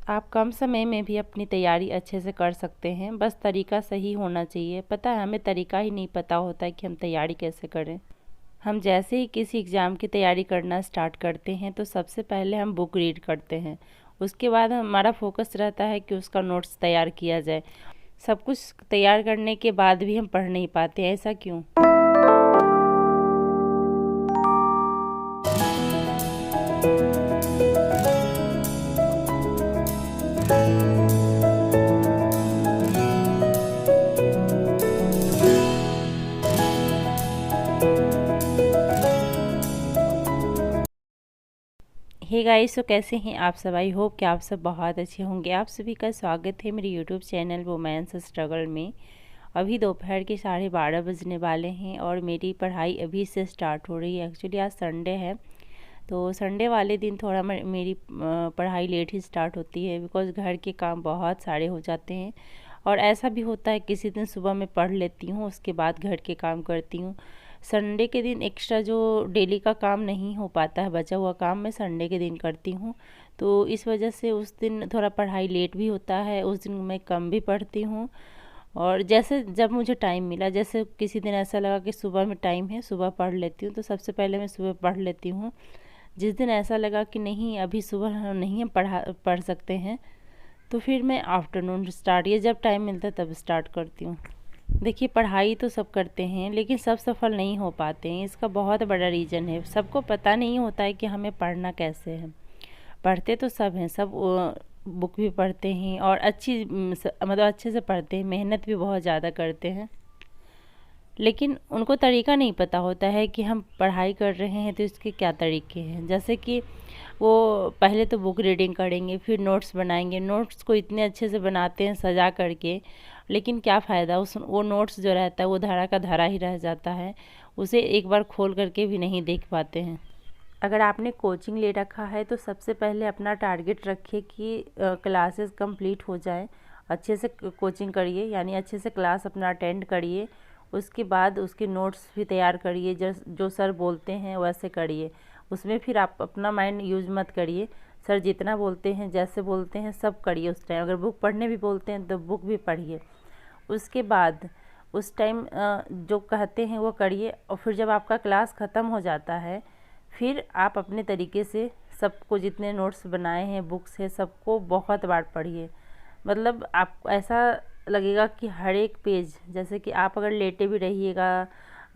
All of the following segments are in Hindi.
आप कम समय में भी अपनी तैयारी अच्छे से कर सकते हैं, बस तरीका सही होना चाहिए। पता है, हमें तरीका ही नहीं पता होता है कि हम तैयारी कैसे करें। हम जैसे ही किसी एग्ज़ाम की तैयारी करना स्टार्ट करते हैं तो सबसे पहले हम बुक रीड करते हैं। उसके बाद हमारा फोकस रहता है कि उसका नोट्स तैयार किया जाए। सब कुछ तैयार करने के बाद भी हम पढ़ नहीं पाते हैं, ऐसा क्यों? हे गाइस, तो कैसे हैं आप सब? आई होप कि आप सब बहुत अच्छे होंगे। आप सभी का स्वागत है मेरे यूट्यूब चैनल वुमेन्स स्ट्रगल में। अभी दोपहर के 12:30 बजने वाले हैं और मेरी पढ़ाई अभी से स्टार्ट हो रही है। एक्चुअली आज संडे है, तो संडे वाले दिन थोड़ा मेरी पढ़ाई लेट ही स्टार्ट होती है, बिकॉज़ घर के काम बहुत सारे हो जाते हैं। और ऐसा भी होता है किसी दिन सुबह मैं पढ़ लेती हूँ, उसके बाद घर के काम करती हूँ। संडे के दिन एक्स्ट्रा जो डेली का काम नहीं हो पाता है, बचा हुआ काम मैं संडे के दिन करती हूँ। तो इस वजह से उस दिन थोड़ा पढ़ाई लेट भी होता है, उस दिन मैं कम भी पढ़ती हूँ। और जैसे जब मुझे टाइम मिला, जैसे किसी दिन ऐसा लगा कि सुबह में टाइम है, सुबह पढ़ लेती हूँ, तो सबसे पहले मैं सुबह पढ़ लेती हूँ। जिस दिन ऐसा लगा कि नहीं अभी सुबह नहीं हम पढ़ सकते हैं, तो फिर मैं आफ्टरनून स्टार्ट, ये जब टाइम मिलता है तब स्टार्ट करती हूँ। देखिए, पढ़ाई तो सब करते हैं लेकिन सब सफल नहीं हो पाते हैं। इसका बहुत बड़ा रीज़न है, सबको पता नहीं होता है कि हमें पढ़ना कैसे है। पढ़ते तो सब हैं, सब बुक भी पढ़ते हैं और मतलब अच्छे से पढ़ते हैं, मेहनत भी बहुत ज़्यादा करते हैं, लेकिन उनको तरीका नहीं पता होता है कि हम पढ़ाई कर रहे हैं तो इसके क्या तरीके हैं। जैसे कि वो पहले तो बुक रीडिंग करेंगे, फिर नोट्स बनाएंगे। नोट्स को इतने अच्छे से बनाते हैं सजा करके, लेकिन क्या फ़ायदा, उस वो नोट्स जो रहता है वो धरा का धरा ही रह जाता है, उसे एक बार खोल करके भी नहीं देख पाते हैं। अगर आपने कोचिंग ले रखा है तो सबसे पहले अपना टारगेट रखिए कि क्लासेस कंप्लीट हो जाए। अच्छे से कोचिंग करिए, यानी अच्छे से क्लास अपना अटेंड करिए। उसके बाद उसके नोट्स भी तैयार करिए, जो सर बोलते हैं वैसे करिए। उसमें फिर आप अपना माइंड यूज मत करिए। सर जितना बोलते हैं, जैसे बोलते हैं सब करिए उस टाइम। अगर बुक पढ़ने भी बोलते हैं तो बुक भी पढ़िए। उसके बाद उस टाइम जो कहते हैं वो करिए। और फिर जब आपका क्लास ख़त्म हो जाता है, फिर आप अपने तरीके से सबको, जितने नोट्स बनाए हैं, बुक्स है, सबको बहुत बार पढ़िए। मतलब आपको ऐसा लगेगा कि हर एक पेज, जैसे कि आप अगर लेटे भी रहिएगा,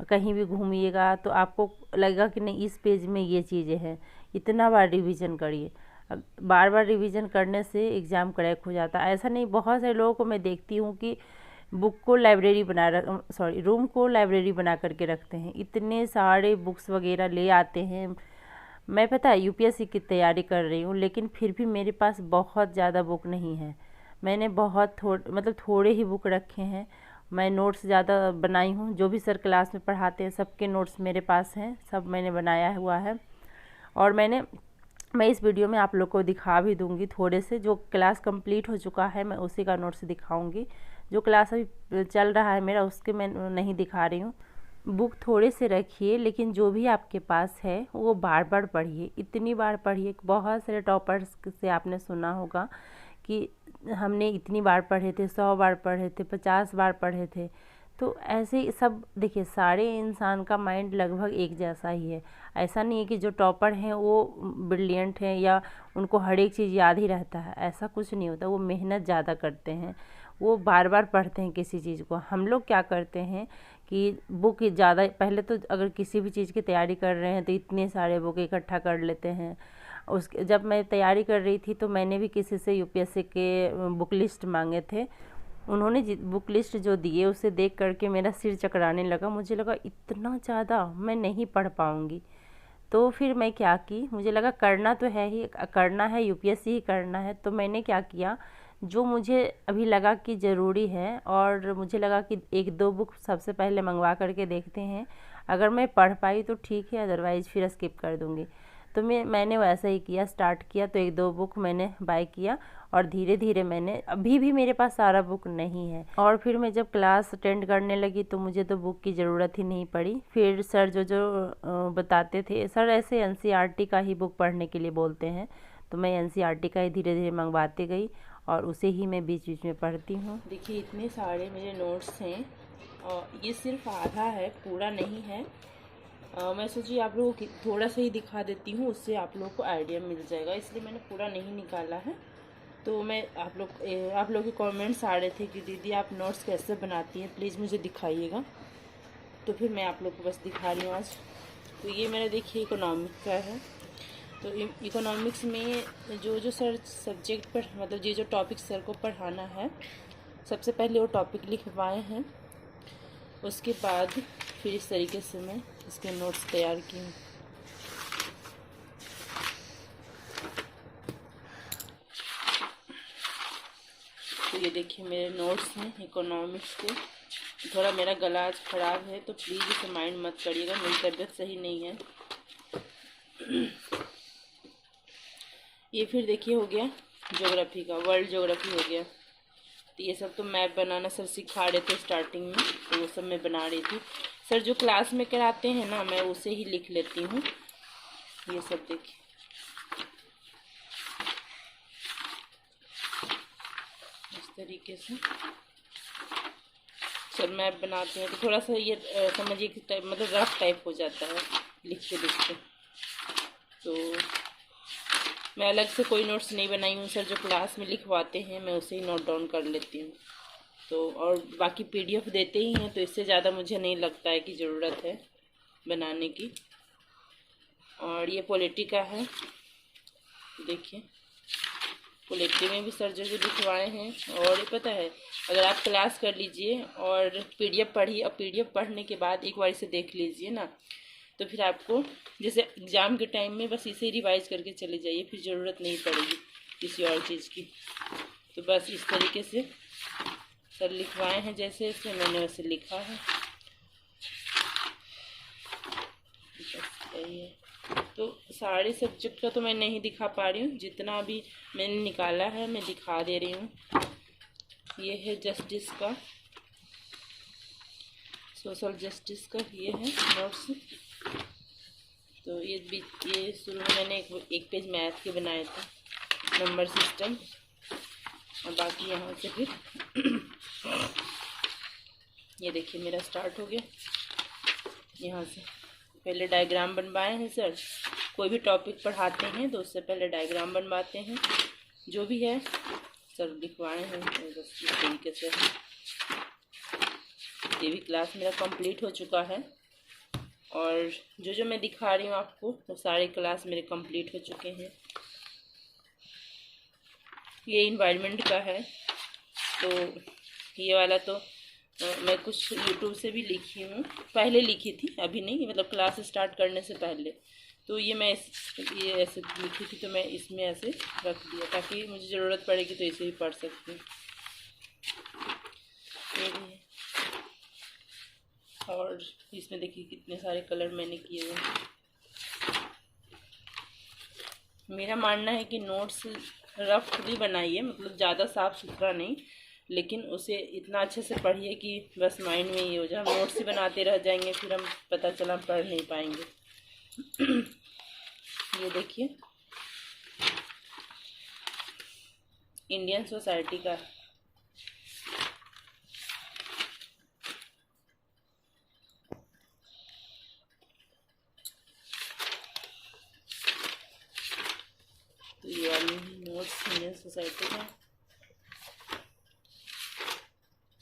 कहीं भी घूमिएगा, तो आपको लगेगा कि नहीं इस पेज में ये चीज़ें हैं। इतना बार रिवीजन करिए। बार बार रिवीजन करने से एग्ज़ाम क्रैक हो जाता है। ऐसा नहीं, बहुत सारे लोगों को मैं देखती हूँ कि बुक को लाइब्रेरी रूम को लाइब्रेरी बना करके रखते हैं। इतने सारे बुक्स वगैरह ले आते हैं। मैं, पता है, यूपीएससी की तैयारी कर रही हूँ, लेकिन फिर भी मेरे पास बहुत ज़्यादा बुक नहीं है। मैंने बहुत थोड़े ही बुक रखे हैं। मैं नोट्स ज़्यादा बनाई हूँ, जो भी सर क्लास में पढ़ाते हैं सबके नोट्स मेरे पास हैं, सब मैंने बनाया हुआ है। और मैं इस वीडियो में आप लोग को दिखा भी दूंगी थोड़े से। जो क्लास कंप्लीट हो चुका है मैं उसी का नोट्स दिखाऊंगी। जो क्लास अभी चल रहा है मेरा, उसके मैं नहीं दिखा रही हूँ। बुक थोड़े से रखिए, लेकिन जो भी आपके पास है वो बार बार पढ़िए। इतनी बार पढ़िए। बहुत सारे टॉपर्स से आपने सुना होगा कि हमने इतनी बार पढ़े थे, 100 बार पढ़े थे, 50 बार पढ़े थे। तो ऐसे ही सब, देखिए, सारे इंसान का माइंड लगभग एक जैसा ही है। ऐसा नहीं है कि जो टॉपर हैं वो ब्रिलियंट हैं या उनको हर एक चीज़ याद ही रहता है, ऐसा कुछ नहीं होता। वो मेहनत ज़्यादा करते हैं, वो बार बार पढ़ते हैं किसी चीज़ को। हम लोग क्या करते हैं कि बुक ज़्यादा, पहले तो अगर किसी भी चीज़ की तैयारी कर रहे हैं तो इतने सारे बुक इकट्ठा कर लेते हैं। जब मैं तैयारी कर रही थी तो मैंने भी किसी से यूपीएससी के बुक लिस्ट मांगे थे। उन्होंने बुक लिस्ट जो दिए उसे देख करके मेरा सिर चकराने लगा। मुझे लगा इतना ज़्यादा मैं नहीं पढ़ पाऊँगी। तो फिर मैं क्या की, मुझे लगा करना तो है ही, करना है, यूपीएससी ही करना है। तो मैंने क्या किया, जो मुझे अभी लगा कि ज़रूरी है, और मुझे लगा कि एक दो बुक सबसे पहले मंगवा करके देखते हैं, अगर मैं पढ़ पाई तो ठीक है, अदरवाइज़ फिर स्किप कर दूँगी। तो मैंने वैसा ही किया, स्टार्ट किया। तो एक दो बुक मैंने बाय किया और धीरे धीरे मैंने, अभी भी मेरे पास सारा बुक नहीं है। और फिर मैं जब क्लास अटेंड करने लगी तो मुझे तो बुक की ज़रूरत ही नहीं पड़ी। फिर सर जो जो बताते थे, सर ऐसे एनसीईआरटी का ही बुक पढ़ने के लिए बोलते हैं, तो मैं एनसीईआरटी का ही धीरे धीरे मंगवाती गई और उसे ही मैं बीच बीच में पढ़ती हूँ। देखिए इतने सारे मेरे नोट्स हैं और ये सिर्फ आधा है, पूरा नहीं है। मैं सोची आप लोगों को थोड़ा सा ही दिखा देती हूँ, उससे आप लोगों को आइडिया मिल जाएगा, इसलिए मैंने पूरा नहीं निकाला है। तो मैं आप लोग के कमेंट्स आ रहे थे कि दीदी आप नोट्स कैसे बनाती हैं, प्लीज़ मुझे दिखाइएगा। तो फिर मैं आप लोग को बस दिखा रही हूँ आज। तो ये मेरा देखिए इकोनॉमिक्स का है। तो इकोनॉमिक्स में जो सर सब्जेक्ट पर मतलब ये जो टॉपिक सर को पढ़ाना है, सबसे पहले वो टॉपिक लिखवाए हैं, उसके बाद फिर इस तरीके से मैं इसके नोट्स तैयार की हूँ। तो ये देखिए मेरे नोट्स हैं इकोनॉमिक्स के। थोड़ा मेरा गला आज ख़राब है तो प्लीज़ इसे माइंड मत करिएगा, मेरी तबीयत सही नहीं है। ये फिर देखिए हो गया ज्योग्राफी का, वर्ल्ड ज्योग्राफी हो गया। तो ये सब तो मैप बनाना सर सिखा रहे थे स्टार्टिंग में, तो वो सब मैं बना रही थी। सर जो क्लास में कराते हैं ना, मैं उसे ही लिख लेती हूँ। ये सब देखिए इस तरीके से सर मैप बनाते हैं, तो थोड़ा सा ये समझिए कि मतलब रफ टाइप हो जाता है लिखते लिखते। तो मैं अलग से कोई नोट्स नहीं बनाई हूँ, सर जो क्लास में लिखवाते हैं मैं उसे ही नोट डाउन कर लेती हूँ। तो और बाकी पीडीएफ देते ही हैं, तो इससे ज़्यादा मुझे नहीं लगता है कि ज़रूरत है बनाने की। और ये पॉलिटी का है, देखिए पॉलिटी में भी सर जो लिखवाए हैं। और ये पता है, अगर आप क्लास कर लीजिए और पीडीएफ पढ़िए, और पीडीएफ पढ़ने के बाद एक बार इसे देख लीजिए ना, तो फिर आपको जैसे एग्ज़ाम के टाइम में बस इसे रिवाइज करके चले जाइए, फिर ज़रूरत नहीं पड़ेगी किसी और चीज़ की। तो बस इस तरीके से सर लिखवाए हैं, जैसे जैसे मैंने वैसे लिखा है। यही है। तो सारे सब्जेक्ट का तो मैं नहीं दिखा पा रही हूँ, जितना भी मैंने निकाला है मैं दिखा दे रही हूँ। ये है जस्टिस का, सोशल जस्टिस का ये है नोट्स। तो ये शुरू में मैंने एक पेज मैथ के बनाए थे, नंबर सिस्टम, और बाकी यहाँ से फिर ये देखिए मेरा स्टार्ट हो गया। यहाँ से पहले डायग्राम बनवाए हैं सर, कोई भी टॉपिक पढ़ाते हैं तो उससे पहले डायग्राम बनवाते हैं, जो भी है सर लिखवाए हैं। बस इस तरीके से ये भी क्लास मेरा कंप्लीट हो चुका है, और जो मैं दिखा रही हूँ आपको वो सारे क्लास मेरे कंप्लीट हो चुके हैं। ये इन्वायरमेंट का है, तो ये वाला तो मैं कुछ यूट्यूब से भी लिखी हूँ, पहले लिखी थी, अभी नहीं, मतलब क्लास स्टार्ट करने से पहले। तो ये मैं ये ऐसे लिखी थी, तो मैं इसमें ऐसे रख दिया ताकि मुझे ज़रूरत पड़ेगी तो इसे भी पढ़ सकती हूँ। ये भी है, और इसमें देखिए कितने सारे कलर मैंने किए हुए। मेरा मानना है कि नोट्स रफ खुद ही बनाइए, मतलब ज़्यादा साफ सुथरा नहीं, लेकिन उसे इतना अच्छे से पढ़िए कि बस माइंड में ही हो जाए। नोट्स ही बनाते रह जाएंगे, फिर हम पता चला पढ़ नहीं पाएंगे। ये देखिए इंडियन सोसाइटी का, तो ये वाली नोट्स इंडियन सोसाइटी का।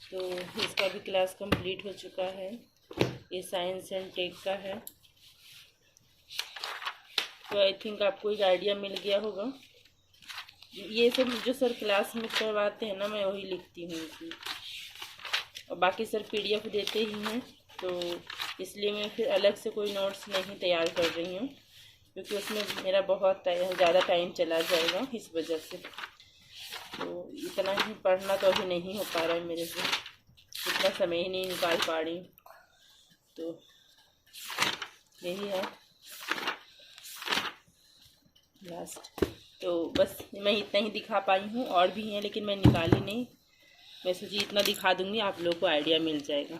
तो इसका भी क्लास कंप्लीट हो चुका है। ये साइंस एंड टेक का है। तो आई थिंक आपको एक आइडिया मिल गया होगा। ये सब जो सर क्लास में करवाते हैं ना, मैं वही लिखती हूँ इसमें, और बाकी सर पीडीएफ देते ही हैं, तो इसलिए मैं फिर अलग से कोई नोट्स नहीं तैयार कर रही हूँ, क्योंकि उसमें मेरा बहुत ज़्यादा टाइम चला जाएगा इस वजह से। तो इतना ही पढ़ना तो अभी नहीं हो पा रहा है मेरे से, इतना समय ही नहीं निकाल पा रही हूँ। तो यही है लास्ट। तो बस मैं इतना ही दिखा पाई हूँ, और भी हैं लेकिन मैं निकाली नहीं। मैं सोची इतना दिखा दूँगी, आप लोगों को आइडिया मिल जाएगा।